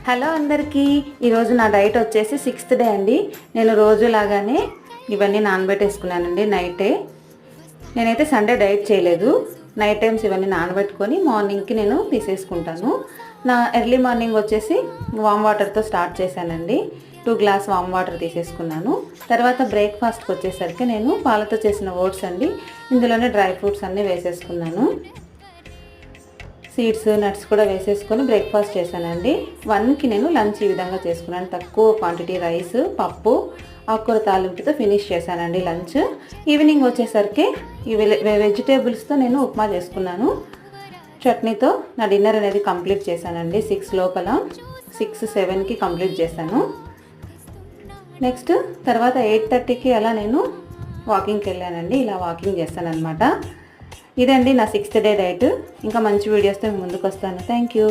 Hello అందరికీ, ఈరోజు నా డైట్ వచ్చేసి 6th డే అండి. నేను రోజులాగానే ఇవన్నీ నానబెట్టేసుకున్నానండి నైటే. నేనైతే సండే డైట్ చేయలేదు. నైట్ టైమ్స్ ఇవన్నీ నానబెట్టుకొని మార్నింగ్కి నేను తీసేసుకుంటాను. నా ఎర్లీ మార్నింగ్ వచ్చేసి వామ్ వాటర్తో స్టార్ట్ చేశానండి. 2 గ్లాస్ వామ్ వాటర్ తీసేసుకున్నాను. తర్వాత బ్రేక్ఫాస్ట్కి వచ్చేసరికి నేను పాలతో చేసిన ఓట్స్ అండి, ఇందులోనే డ్రై ఫ్రూట్స్ అన్నీ వేసేసుకున్నాను. సీడ్స్ నట్స్ కూడా వేసేసుకొని బ్రేక్ఫాస్ట్ చేశానండి. 1కి నేను లంచ్ ఈ విధంగా చేసుకున్నాను. తక్కువ క్వాంటిటీ రైస్, పప్పు, ఆకుకూర తాలింపుతో ఫినిష్ చేశానండి లంచ్. ఈవినింగ్ వచ్చేసరికి ఈ వెజిటేబుల్స్తో నేను ఉప్మా చేసుకున్నాను. చట్నీతో నా డిన్నర్ అనేది కంప్లీట్ చేశానండి. 6 లోపల 6-7కి కంప్లీట్ చేశాను. నెక్స్ట్ తర్వాత 8:30కి అలా నేను వాకింగ్కి వెళ్ళానండి. ఇలా వాకింగ్ చేస్తానన్నమాట. ఇదండి నా 6th డే డైట్. ఇంకా మంచి వీడియోస్తో ముందుకు వస్తాను. Thank you.